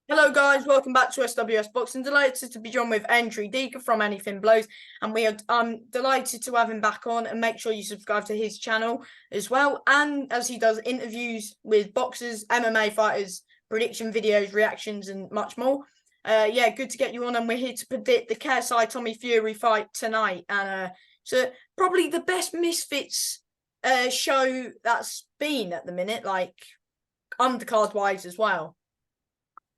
Hello guys, welcome back to SWS Boxing. Delighted to be joined with Andrew Deeker from Anything Blows, and we are delighted to have him back on. And make sure you subscribe to his channel as well. And as he does interviews with boxers, MMA fighters, prediction videos, reactions, and much more. Yeah, good to get you on. And we're here to predict the KSI Tommy Fury fight tonight. And so probably the best Misfits show that's been at the minute, like undercard wise as well.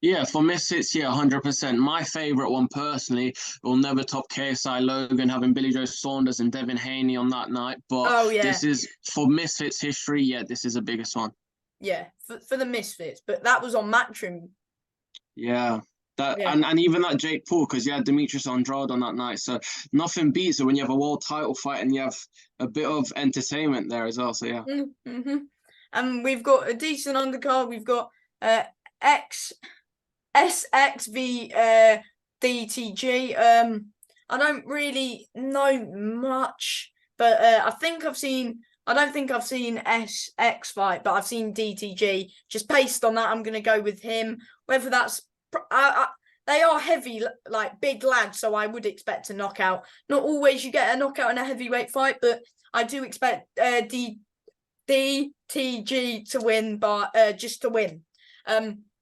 Yeah, for Misfits, yeah, 100%. My favorite one personally will never top KSI Logan having Billy Joe Saunders and Devin Haney on that night. But Oh yeah. this is for Misfits history. Yeah, this is the biggest one. Yeah, for the Misfits, but that was on Matchroom. Yeah, that Yeah. and even that Jake Paul because you had Demetrius Andrade on that night. So nothing beats it when you have a world title fight and you have a bit of entertainment there as well. So yeah. Mm-hmm. And we've got a decent undercard. We've got X SXV DTG. I don't really know much, but I think I've seen. I don't think I've seen SX fight, but I've seen DTG. Just based on that, I'm gonna go with him. Whether that's they are heavy, like big lads, so I would expect a knockout. Not always you get a knockout in a heavyweight fight, but I do expect DTG to win, but just to win.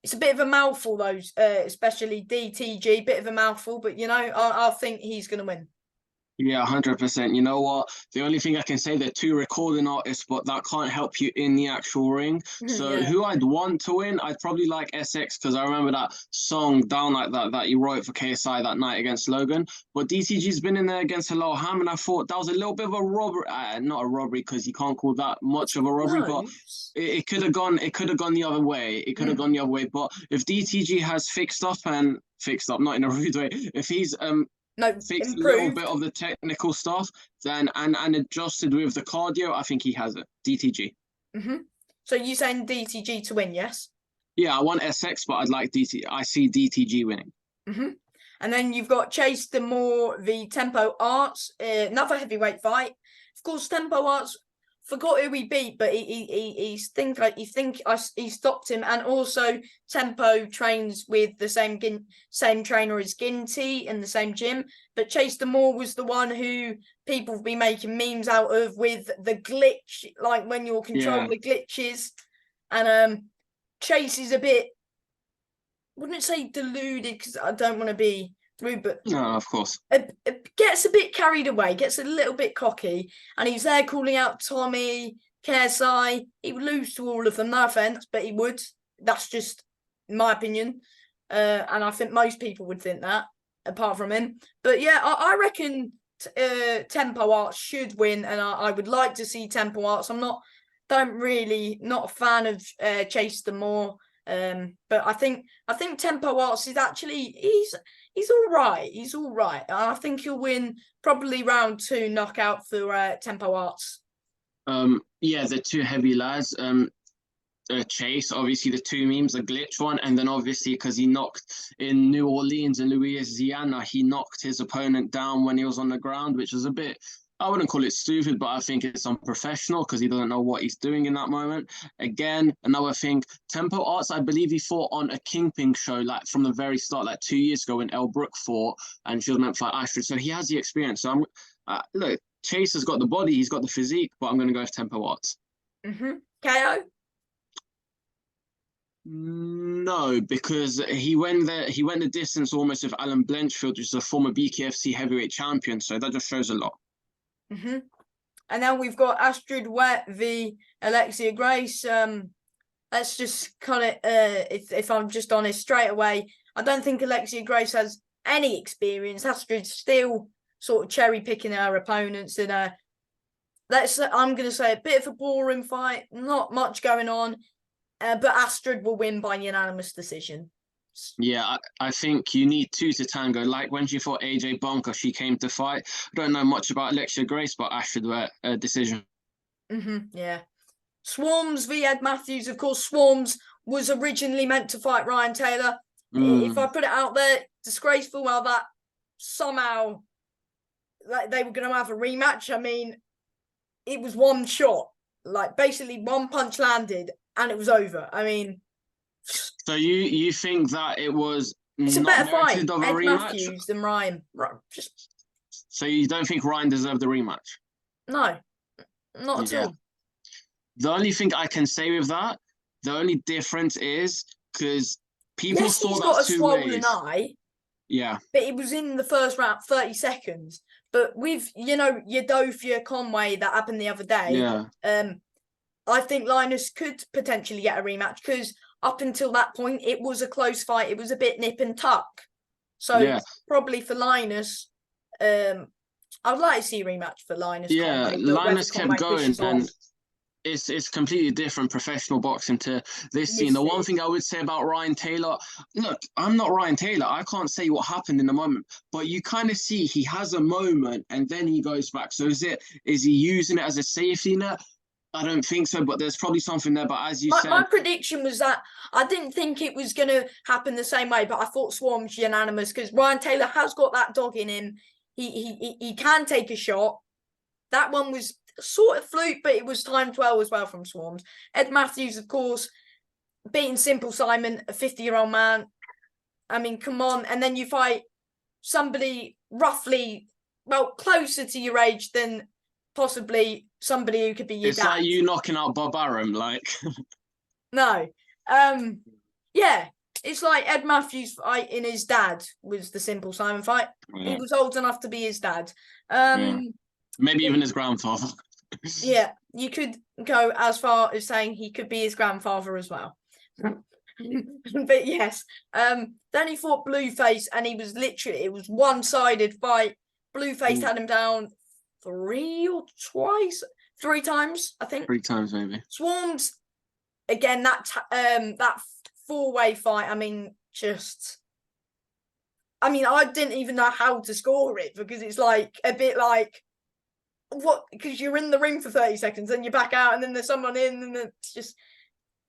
It's a bit of a mouthful, though, especially DTG. Bit of a mouthful, but I think he's going to win. Yeah, 100%. You know what? The only thing I can say, they're two recording artists, but that can't help you in the actual ring. So Yeah. who I'd want to win, I'd probably like SX because I remember that song Down Like that you wrote for KSI that night against Logan. But DTG's been in there against Halal Ham, and I thought that was a little bit of a robbery. Not a robbery because you can't call that much of a robbery, but it could have gone. It could have gone the other way. It could have gone the other way. But if DTG has fixed up, not in a rude way, if he's No, fixed a little bit improved. of the technical stuff, then and adjusted with the cardio, I think he has it. DTG. So you saying DTG to win? Yes. Yeah, I want SX, but I'd like DT. I see DTG winning. And then you've got Chase Demore v Tempo Arts, another heavyweight fight. Of course, Tempo Arts forgot who he beat, but he stopped him, and also Tempo trains with the same trainer as Ginty in the same gym. But Chase Demore was the one who people have been making memes out of with the glitch, like when you're controlling the glitches, and Chase is a bit, wouldn't say deluded because I don't want to be rude, but No, of course. it gets a bit carried away, gets a little bit cocky, and he's there calling out Tommy, KSI. He would lose to all of them, no offense, but he would. That's just my opinion. And I think most people would think that, apart from him. But yeah, I reckon Tempo Arts should win, and I would like to see Tempo Arts. Not a fan of Chase Demore. But I think Tempo Arts is actually he's all right. He's all right. I think he'll win probably round 2 knockout for Tempo Arts. Yeah, the two heavy lads. Chase, obviously the two memes, the glitch one, and then obviously because he knocked in New Orleans and Louisiana, he knocked his opponent down when he was on the ground, which was a bit, I wouldn't call it stupid, but I think it's unprofessional because he doesn't know what he's doing in that moment. Again, another thing, Tempo Arts, I believe he fought on a Kingpin show like from the very start, like 2 years ago when Elle Brooke fought and she was meant to fight Astrid. So he has the experience. So look, Chase has got the body, he's got the physique, but I'm going to go with Tempo Arts. KO? No, because he went the distance almost with Alan Blanchfield, which is a former BKFC heavyweight champion. So that just shows a lot. And then we've got Astrid Wet v Alexia Grace. Let's just cut it. If I'm just honest straight away, I don't think Alexia Grace has any experience. Astrid's still sort of cherry picking her opponents, and I'm going to say a bit of a boring fight. Not much going on. But Astrid will win by unanimous decision. Yeah, I think you need two to tango. Like when she fought AJ Bunker, she came to fight. I don't know much about Alexia Grace, but Astrid were a decision. Yeah. Swarms v Ed Matthews. Of course, Swarms was originally meant to fight Ryan Taylor. If I put it out there, disgraceful how that somehow like they were going to have a rematch. I mean, it was one shot, like basically one punch landed and it was over. I mean, So you think that it was It's a not better fight, merited of a Ed rematch? Matthews than Ryan. Just So you don't think Ryan deserved the rematch? no, not at Yeah. all. The only thing I can say with that, the only difference is because people Yes, saw he's that got a two swollen ways. eye, Yeah, but it was in the first round, 30 seconds. But with, Yodofia Conway that happened the other day, yeah, I think Linus could potentially get a rematch because up until that point, it was a close fight. It was a bit nip and tuck. So yeah, probably for Linus, I'd like to see a rematch for Linus yeah. Conway, but whether Linus kept Conway going, pushes and on. it's completely different professional boxing to this scene. The one Misfits. thing I would say about Ryan Taylor, look, I'm not Ryan Taylor. I can't say what happened in the moment, but you kind of see he has a moment and then he goes back. So is he using it as a safety net? I don't think so, but there's probably something there. But as you My said, prediction was that I didn't think it was going to happen the same way, but I thought Swarm's unanimous because Ryan Taylor has got that dog in him. He can take a shot. That one was sort of fluke, but it was timed well as well from Swarms. Ed Matthews, of course, beating Simple Simon, a 50-year-old man. I mean, come on. And then you fight somebody roughly, well, closer to your age than possibly somebody who could be your it's dad. like you knocking out Bob Arum, like. No. Yeah. It's like Ed Matthews fighting his dad was the Simple Simon fight. Yeah, He was old enough to be his dad. yeah. Maybe even his grandfather. Yeah, you could go as far as saying he could be his grandfather as well. But yes, then he fought Blueface and he was literally, it was one-sided fight. Blueface had him down three times, I think. 3 times maybe. Swarms, again, that four-way fight, I didn't even know how to score it because it's like a bit like what, because you're in the ring for 30 seconds and you're back out and then there's someone in and it's just,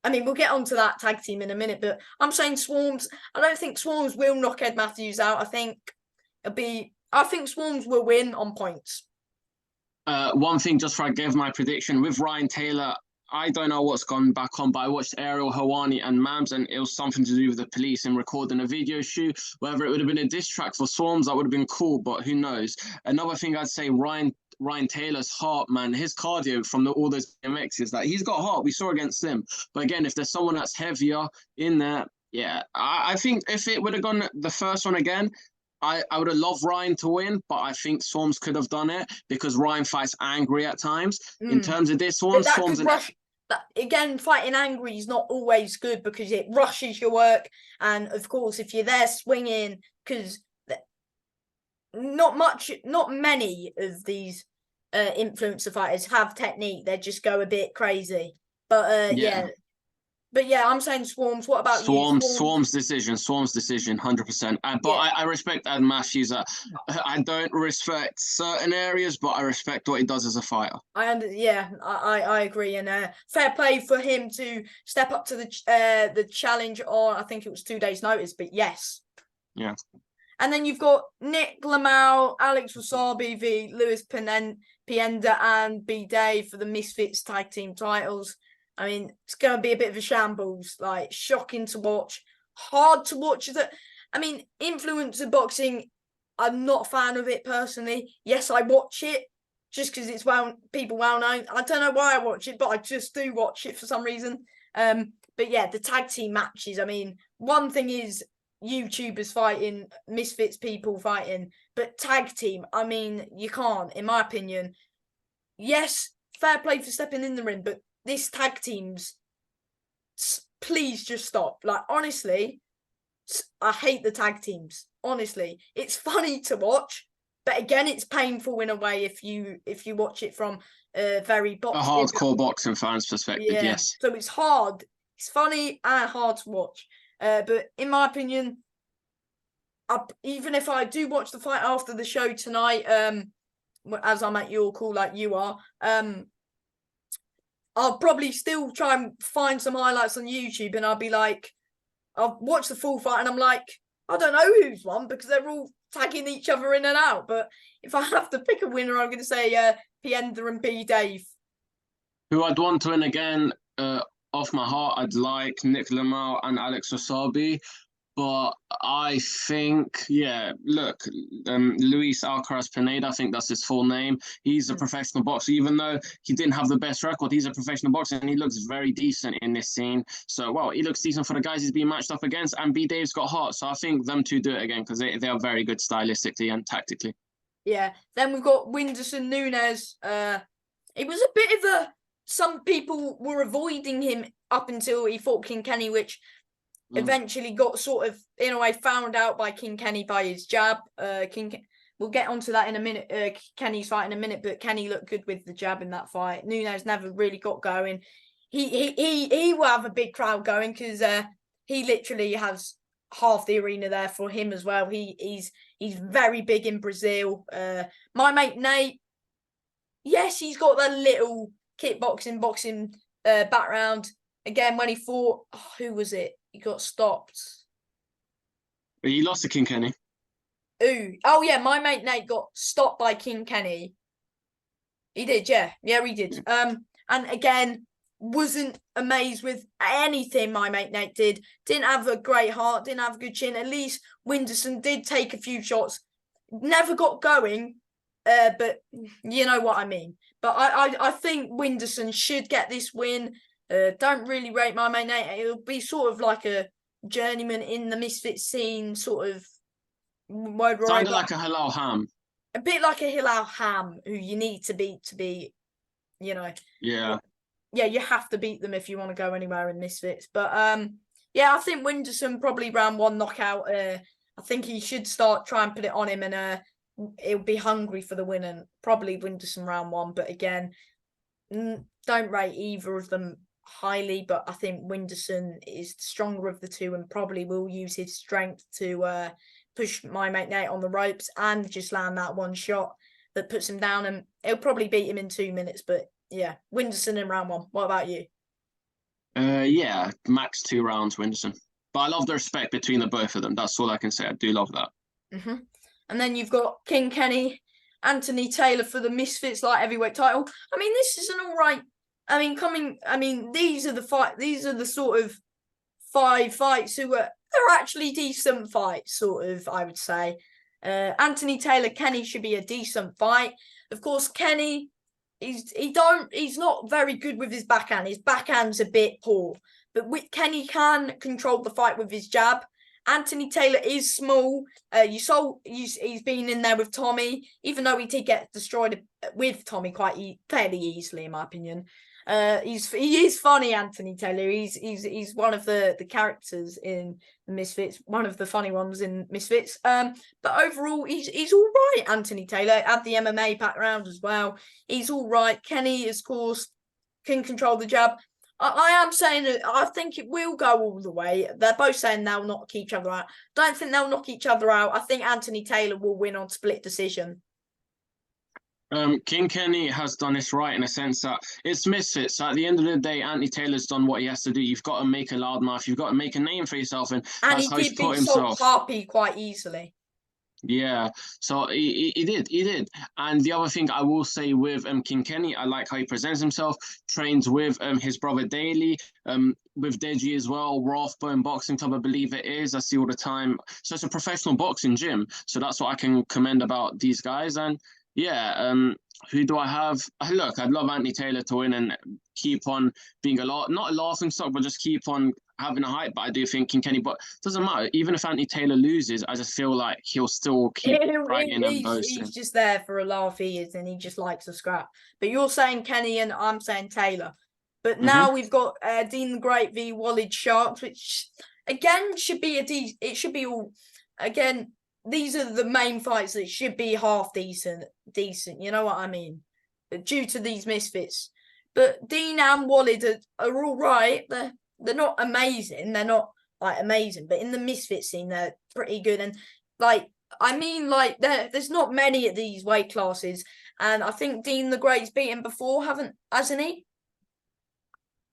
we'll get onto that tag team in a minute, but I'm saying Swarms. I don't think Swarms will knock Ed Matthews out. I think Swarms will win on points. One thing, just for I gave my prediction with Ryan Taylor, I don't know what's gone back on, but I watched Ariel Helwani and Mams, and it was something to do with the police and recording a video shoot. Whether it would have been a diss track for Swarms, that would have been cool, but who knows? Another thing I'd say, Ryan Taylor's heart, man, his cardio from all those MXs, that he's got heart. We saw against him, but again, if there's someone that's heavier in there, yeah, I think if it would have gone the first one again, I would have loved Ryan to win, but I think Swarms could have done it because Ryan fights angry at times. In terms of this one, Swarms and again, fighting angry is not always good because it rushes your work, and of course, if you're there swinging, because not many of these influencer fighters have technique. They just go a bit crazy. But yeah. But yeah, I'm saying Swarms. What about you? Swarms decision, 100%. But yeah. I respect Ed Matthews. I don't respect certain areas, but I respect what he does as a fighter. I agree, and fair play for him to step up to the challenge on, I think it was 2 days' notice. But yes, yeah. And then you've got Nick Lamau, Alex Wasabi v Luis Pienda and B Dave for the Misfits tag team titles. It's going to be a bit of a shambles, like shocking to watch, hard to watch. Influencer boxing, I'm not a fan of it personally. Yes, I watch it just because it's people well known. I don't know why I watch it, but I just do watch it for some reason. But yeah, the tag team matches. One thing is YouTubers fighting, Misfits people fighting, but tag team, you can't, in my opinion. Yes, fair play for stepping in the ring, but this tag teams, please just stop. Like, honestly, I hate the tag teams. Honestly, it's funny to watch, but again, it's painful in a way if you watch it from a very hardcore boxing fans perspective. Yeah. Yes. So it's hard. It's funny and hard to watch. But in my opinion, even if I do watch the fight after the show tonight, as I'm at your call like you are, I'll probably still try and find some highlights on YouTube, and I'll watch the full fight and I'm like, I don't know who's won because they're all tagging each other in and out. But if I have to pick a winner, I'm going to say Pienda and B Dave. Who I'd want to win again, off my heart, I'd like Nick Lamau and Alex Wasabi. But I think, yeah, look, Luis Alcaraz Pineda, I think that's his full name. He's a professional boxer, even though he didn't have the best record. He's a professional boxer, and he looks very decent in this scene. So, well, he looks decent for the guys he's being matched up against. And B. Dave's got heart, so I think them two do it again because they are very good stylistically and tactically. Yeah. Then we've got Whindersson Nunes. It was a bit of a. Some people were avoiding him up until he fought King Kenny, which eventually got sort of, in a way, found out by King Kenny by his jab. We'll get onto that in a minute. Kenny's fight in a minute, but Kenny looked good with the jab in that fight. Nunes never really got going. He will have a big crowd going because he literally has half the arena there for him as well. He's very big in Brazil. My mate Nate, yes, he's got that little boxing background. Again, when he fought, who was it? He got stopped. He lost to King Kenny. Oh yeah, my mate Nate got stopped by King Kenny. He did, yeah, he did. And again, wasn't amazed with anything my mate Nate did. Didn't have a great heart, didn't have a good chin. At least Whindersson did take a few shots. Never got going, but you know what I mean. But I think Whindersson should get this win. Don't really rate my mate Nate. It'll be sort of like a journeyman in the misfit scene, sort of. Sounded like a Halal Ham. A bit like a Hilal Ham, who you need to beat to be, Yeah, you have to beat them if you want to go anywhere in misfits. But I think Whindersson probably round 1 knockout. I think he should start trying to put it on him, and he'll be hungry for the win. And probably Whindersson round 1. But again, don't rate either of them highly. But I think Whindersson is the stronger of the two, and probably will use his strength to push my mate Nate on the ropes and just land that one shot that puts him down, and he'll probably beat him in 2 minutes. But yeah, Whindersson in round 1. What about you? Yeah, max 2 rounds, Whindersson. But I love the respect between the both of them. That's all I can say. I do love that. Mm-hmm. And then you've got King Kenny, Anthony Taylor for the Misfits light heavyweight title. I mean, this is an all right. These are the sort of 5 fights who are. They're actually decent fights, sort of, I would say. Anthony Taylor, Kenny should be a decent fight. Of course, Kenny, he's not very good with his backhand. His backhand's a bit poor. But Kenny can control the fight with his jab. Anthony Taylor is small. He's been in there with Tommy, even though he did get destroyed with Tommy quite fairly easily, in my opinion. He is funny, Anthony Taylor. He's one of the characters in the Misfits, one of the funny ones in Misfits. But overall, he's all right. Anthony Taylor had the MMA background as well. He's all right. Kenny, of course, can control the jab. I am saying that I think it will go all the way. They're both saying they'll knock each other out. Don't think they'll knock each other out. I think Anthony Taylor will win on split decision. King Kenny has done this right in a sense that it's misfits. So at the end of the day, Anthony Taylor's done what he has to do. You've got to make a loudmouth. You've got to make a name for yourself, and that's how he's put himself. Harpy quite easily. Yeah, so he did. And the other thing I will say with King Kenny, I like how he presents himself. Trains with his brother Daly, with Deji as well. Rathbone Boxing Club, I believe it is. I see all the time. So it's a professional boxing gym. So that's what I can commend about these guys. And yeah, who do I have? Look, I'd love Anthony Taylor to win and keep on being not a laughing stock, but just keep on having a hype. But I do think King Kenny, but it doesn't matter. Even if Anthony Taylor loses, I just feel like he'll still keep bragging and boasting. He's just there for a laugh, he is, and he just likes a scrap. But you're saying Kenny and I'm saying Taylor. But now we've got Dean the Great v Wallid Sharks, which again should be it should be all again. These are the main fights that should be half decent. You know what I mean? Due to these misfits. But Dean and Wallid are all right. They're not amazing. They're not like amazing. But in the misfit scene, they're pretty good. And there's not many of these weight classes. And I think Dean the Great's beaten before, hasn't he?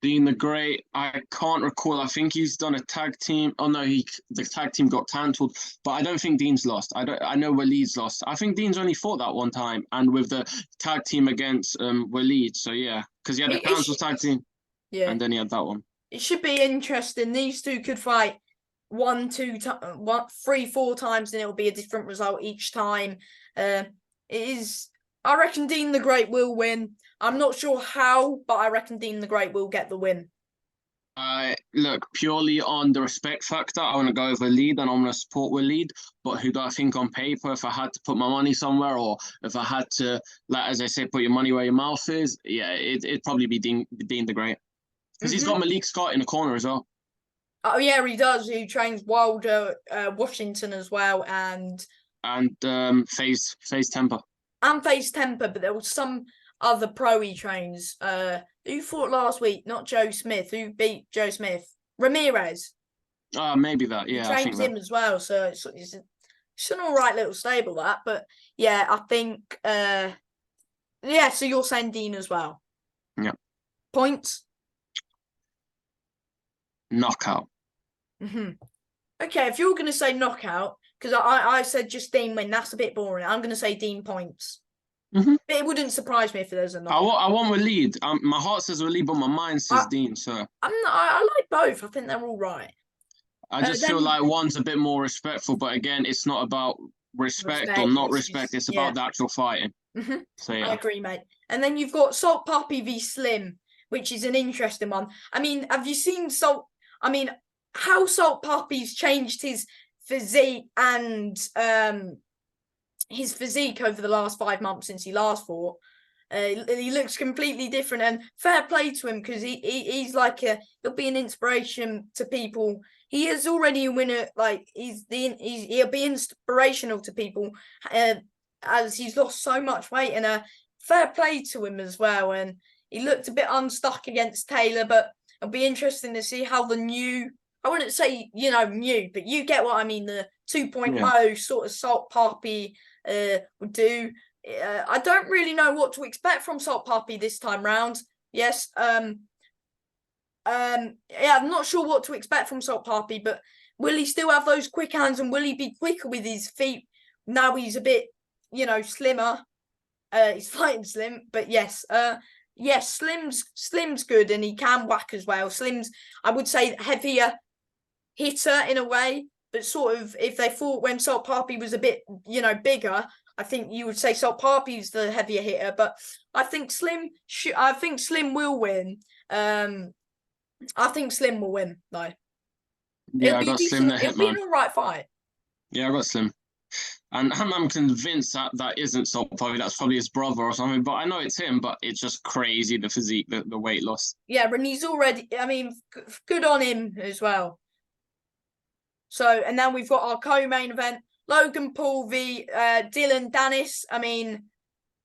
Dean the Great, I can't recall. I think he's done a tag team. Oh no, the tag team got cancelled. But I don't think Dean's lost. I know Waleed's lost. I think Dean's only fought that one time, and with the tag team against Waleed. So yeah, because he had the cancelled tag team. Yeah. And then he had that one. It should be interesting. These two could fight 3, 4 times, and it'll be a different result each time. It is. I reckon Dean the Great will win. I'm not sure how, but I reckon Dean the Great will get the win. Look, purely on the respect factor, I want to go with Waleed and I want to support Waleed. But who do I think on paper, if I had to put my money somewhere, or if I had to, like as I say, put your money where your mouth is, yeah, it'd probably be Dean the Great. Because he's got Malik Scott in the corner as well. Oh yeah, he does. He trains Wilder, Washington as well, and FaZe Temper. And FaZe Temper, but there was some other pro he trains. Who fought last week? Not Joe Smith. Who beat Joe Smith? Ramirez. Maybe that. Yeah, he trains him as well. So it's an all right little stable that. But yeah, I think. Yeah, so you're saying Dean as well. Yeah. Points. Knockout. Okay, if you're going to say knockout, because I said just Dean win, that's a bit boring. I'm going to say Dean points. But it wouldn't surprise me if there's a knockout. I want Waleed. My heart says Waleed, but my mind says Dean. So I like both. I think they're all right. I just feel like one's a bit more respectful, but again, it's not about respect or not respect. It's about the actual fighting. So yeah, I agree, mate. And then you've got Salt Puppy v Slim, which is an interesting one. I mean, have you seen how Salt Puppy's changed his physique and his physique over the last 5 months since he last fought? He looks completely different, and fair play to him because he's like he'll be an inspiration to people. He is already a winner. Like he'll be inspirational to people as he's lost so much weight, and fair play to him as well. And he looked a bit unstuck against Taylor, but it'll be interesting to see how the new. I wouldn't say new, but you get what I mean. The 2.0 sort of Salt Puppy would do. I don't really know what to expect from Salt Puppy this time round. Yes, yeah, I'm not sure what to expect from Salt Puppy, but will he still have those quick hands, and will he be quicker with his feet? Now he's a bit, slimmer. He's fighting Slim, but yes, Slim's good, and he can whack as well. Slim's, I would say, heavier hitter in a way, but sort of if they fought when Salt Puppy was a bit, bigger, I think you would say Salt Puppy's the heavier hitter, but I think Slim will win. I think Slim will win though. Yeah, I got Slim to hit, it'll be an all right fight. Yeah, I got Slim. And I'm convinced that isn't Salt Puppy. That's probably his brother or something. But I know it's him. But it's just crazy, the physique, the weight loss. Yeah, and he's already. I mean, good on him as well. So, and then we've got our co-main event: Logan Paul v Dylan Dennis. I mean,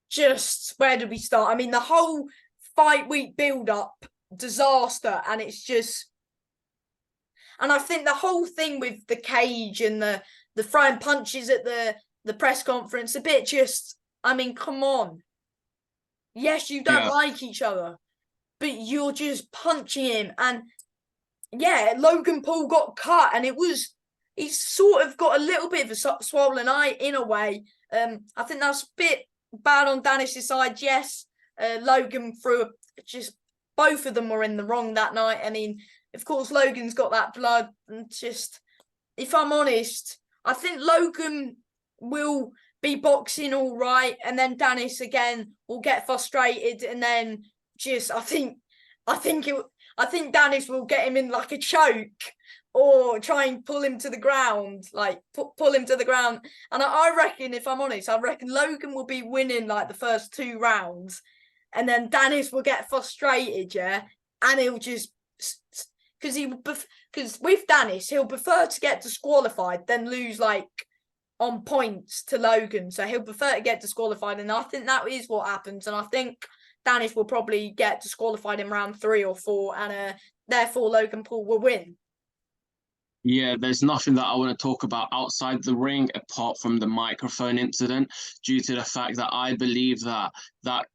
just where do we start? I mean, the whole fight week build-up, disaster, and it's just. And I think the whole thing with the cage and the throwing punches at the press conference, a bit just, I mean, come on. Yes, you don't like each other, but you're just punching him. And yeah, Logan Paul got cut, and he's sort of got a little bit of a swollen eye in a way. I think that's a bit bad on Dennis' side. Yes, Logan just both of them were in the wrong that night. I mean, of course, Logan's got that blood, and just, if I'm honest, I think Logan will be boxing all right, and then Dennis again will get frustrated, and then just I think Dennis will get him in like a choke or try and pull him to the ground, like pull him to the ground. And I reckon, if I'm honest, I reckon Logan will be winning like the first 2 rounds, and then Dennis will get frustrated, and he'll just. Because with Dennis, he'll prefer to get disqualified than lose like on points to Logan. So he'll prefer to get disqualified, and I think that is what happens. And I think Dennis will probably get disqualified in round 3 or 4, and therefore Logan Paul will win. Yeah, there's nothing that I want to talk about outside the ring apart from the microphone incident, due to the fact that I believe that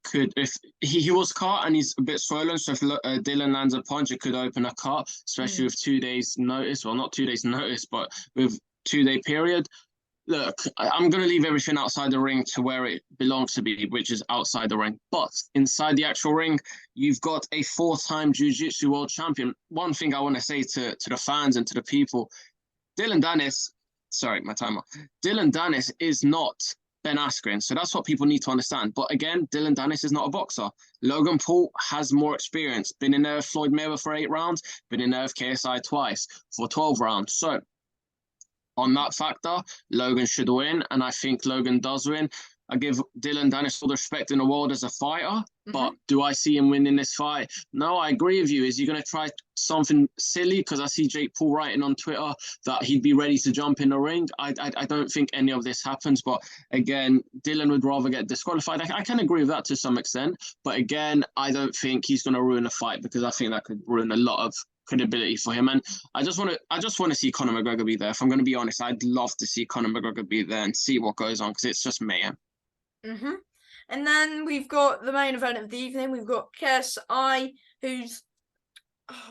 could, if he was cut and he's a bit swollen, so if Dylan lands a punch, it could open a cut, especially with 2 days notice. Well, not 2 days notice, but with 2-day period. look, I'm going to leave everything outside the ring to where it belongs to be, which is outside the ring. But inside the actual ring, you've got a 4-time Jiu-Jitsu world champion. One thing I want to say to the fans and to the people, Dylan Dennis, sorry, my timer. Dylan Dennis is not Ben Askren. So that's what people need to understand. But again, Dylan Dennis is not a boxer. Logan Paul has more experience. Been in there with Floyd Mayweather for 8 rounds. Been in there with KSI twice for 12 rounds. So on that factor, Logan should win. And I think Logan does win. I give Dylan Dennis all the respect in the world as a fighter, but do I see him winning this fight? No, I agree with you. Is he going to try something silly? Because I see Jake Paul writing on Twitter that he'd be ready to jump in the ring. I don't think any of this happens. But again, Dylan would rather get disqualified. I can agree with that to some extent. But again, I don't think he's going to ruin the fight because I think that could ruin a lot of credibility for him. And I just want to see Conor McGregor be there. If I'm going to be honest, I'd love to see Conor McGregor be there and see what goes on because it's just mayhem. And then we've got the main event of the evening. We've got KSI, who's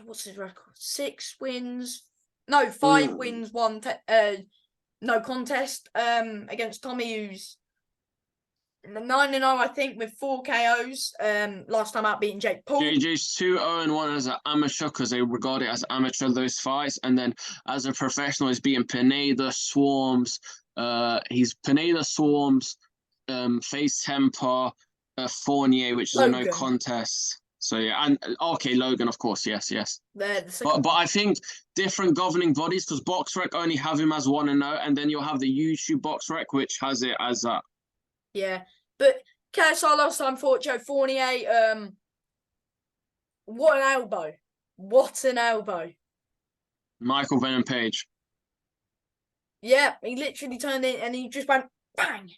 what's his record? 6 wins, no 5 wins, no contest. Against Tommy, who's 9-0, I think, with 4 KOs. Last time out beating Jake Paul. JJ's 2-0-1 as an amateur because they regard it as amateur those fights, and then as a professional, he's beating Pineda, Swarms. He's Pineda, Swarms. Face Temper, Fournier, which is Logan. A no contest. So yeah, and okay, Logan, of course, yes. But I think different governing bodies, because BoxRec only have him as 1-0, and then you'll have the YouTube BoxRec, which has it as that. Yeah, but KSI last time fought Joe Fournier. What an elbow! What an elbow! Michael Venom Page. Yeah, he literally turned in and he just went bang.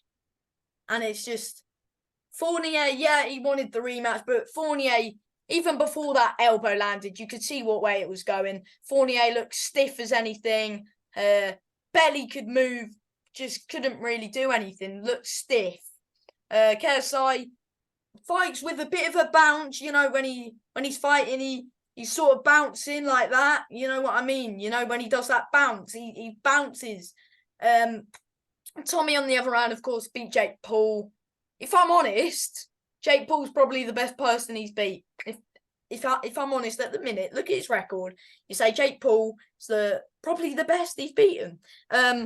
And it's just Fournier, yeah, he wanted the rematch, but Fournier, even before that elbow landed, you could see what way it was going. Fournier looked stiff as anything, barely could move, just couldn't really do anything, looked stiff. KSI fights with a bit of a bounce, you know, when he's fighting, he's sort of bouncing like that, you know what I mean? You know, when he does that bounce, he bounces. Tommy, on the other hand, of course, beat Jake Paul. If I'm honest, Jake Paul's probably the best person he's beat. If I'm honest, at the minute, look at his record. You say Jake Paul is probably the best he's beaten.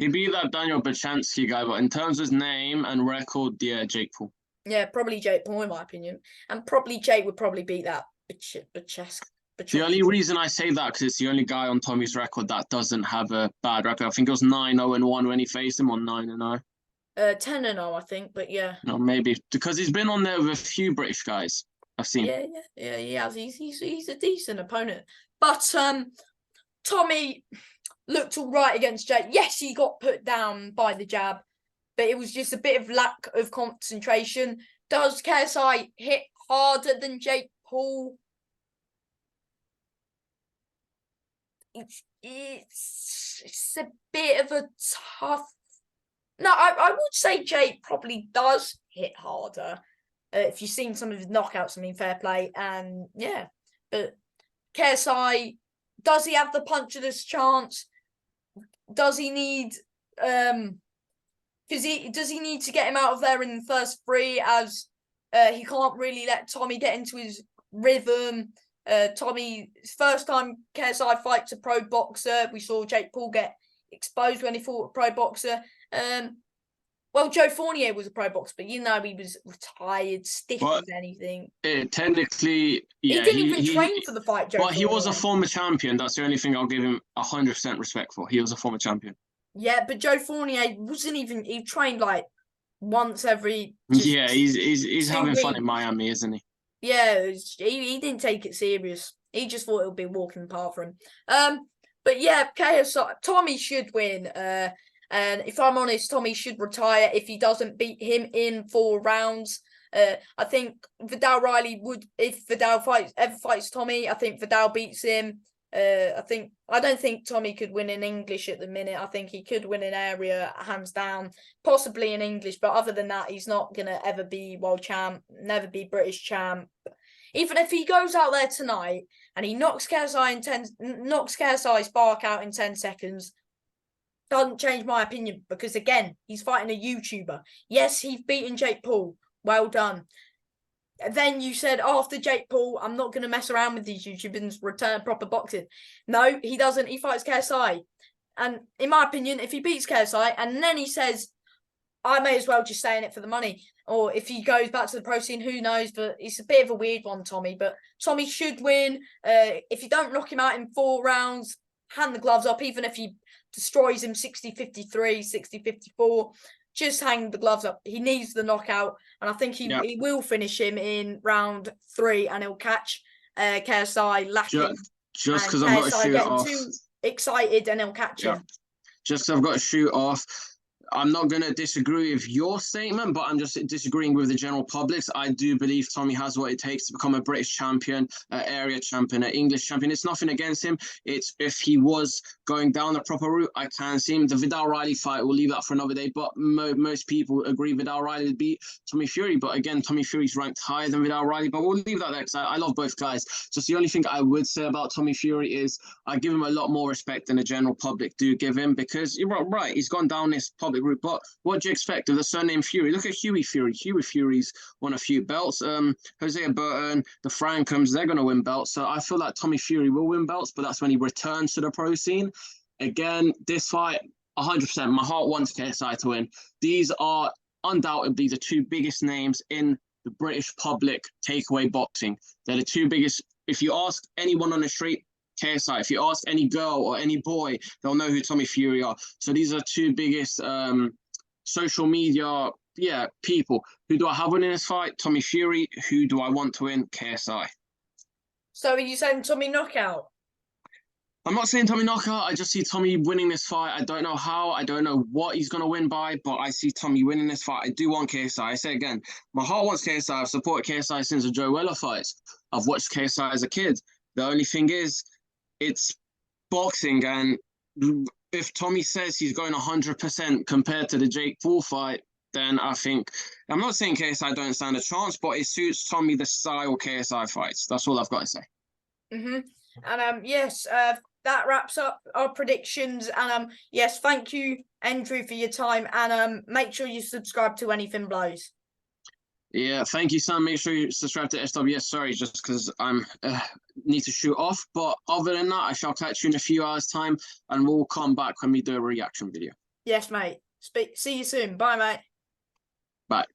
He beat that Daniel Bachansky guy, but in terms of name and record, yeah, Jake Paul. Yeah, probably Jake Paul in my opinion, and probably Jake would probably beat that Bachansky. The only reason I say that because it's the only guy on Tommy's record that doesn't have a bad record. I think it was 9-0-1 when he faced him, on 9-0. 10-0, I think, but yeah. No, maybe because he's been on there with a few British guys I've seen. Yeah, he has. He's a decent opponent, but Tommy looked all right against Jake. Yes, he got put down by the jab, but it was just a bit of lack of concentration. Does KSI hit harder than Jake Paul? It's a bit of a tough. No, I would say Jake probably does hit harder. If you've seen some of his knockouts, I mean, fair play. And yeah, but KSI, does he have the puncherless chance? Does he need does he need to get him out of there in the first 3, as he can't really let Tommy get into his rhythm? Tommy, first time KSI fights a pro boxer. We saw Jake Paul get exposed when he fought a pro boxer. Well, Joe Fournier was a pro boxer, but you know he was retired, stiff as anything. Technically, yeah, he didn't even train for the fight. Joe he was a former champion. That's the only thing I'll give him 100% respect for. He was a former champion. Yeah, but Joe Fournier wasn't even. He trained like once every. Yeah, he's having fun in Miami, isn't he? Yeah, he didn't take it serious. He just thought it would be a walking path for him. But yeah, KSI, Tommy should win. And if I'm honest, Tommy should retire if he doesn't beat him in 4 rounds. I think Vidal Riley would, if Vidal ever fights Tommy, I think Vidal beats him. I don't think Tommy could win in English at the minute. I think he could win in area, hands down, possibly in English. But other than that, he's not going to ever be world champ, never be British champ. Even if he goes out there tonight and he knocks KSI's spark out in 10 seconds, doesn't change my opinion because again, he's fighting a YouTuber. Yes, he's beaten Jake Paul. Well done. Then you said after Jake Paul, I'm not going to mess around with these YouTubers, return proper boxing. No, he doesn't. He fights KSI. And in my opinion, if he beats KSI and then he says, I may as well just stay in it for the money. Or if he goes back to the pro scene, who knows? But it's a bit of a weird one, Tommy. But Tommy should win. If you don't knock him out in 4 rounds, hand the gloves up, even if he destroys him 60-53, 60-54. Just hang the gloves up. He needs the knockout. And I think he will finish him in round 3 and he'll catch KSI lacking. Just because I've got to shoot off. Too excited and he'll catch him. Just because I've got to shoot off. I'm not going to disagree with your statement, but I'm just disagreeing with the general public. I do believe Tommy has what it takes to become a British champion, an area champion, an English champion. It's nothing against him. It's if he was going down the proper route, I can see him. The Vidal Riley fight, we'll leave that for another day, but most people agree Vidal Riley would beat Tommy Fury. But again, Tommy Fury's ranked higher than Vidal Riley, but we'll leave that there because I love both guys. Just the only thing I would say about Tommy Fury is I give him a lot more respect than the general public do give him because you're right, he's gone down this public route, but what do you expect of the surname Fury? Look at Hughie Fury. Hughie Fury's won a few belts. Hosea Burton, the Francums, they're going to win belts. So I feel like Tommy Fury will win belts, but that's when he returns to the pro scene. Again, this fight, 100%, my heart wants KSI to win. These are undoubtedly the 2 biggest names in the British public takeaway boxing. They're the 2 biggest. If you ask anyone on the street, KSI. If you ask any girl or any boy, they'll know who Tommy Fury are. So these are 2 biggest social media, people. Who do I have winning this fight? Tommy Fury. Who do I want to win? KSI. So are you saying Tommy knockout? I'm not saying Tommy knockout. I just see Tommy winning this fight. I don't know how. I don't know what he's going to win by, but I see Tommy winning this fight. I do want KSI. I say again, my heart wants KSI. I've supported KSI since the Joe Weller fights. I've watched KSI as a kid. The only thing is, it's boxing, and if Tommy says he's going 100% compared to the Jake Paul fight, then I think, I'm not saying KSI don't stand a chance, but it suits Tommy the style KSI fights. That's all I've got to say. And yes, that wraps up our predictions. And yes, thank you, Andrew, for your time. And make sure you subscribe to Anything Blows. Yeah, thank you, Sam. Make sure you subscribe to SWS. Sorry, just because I'm need to shoot off. But other than that, I shall catch you in a few hours' time, and we'll come back when we do a reaction video. Yes, mate. See you soon. Bye, mate.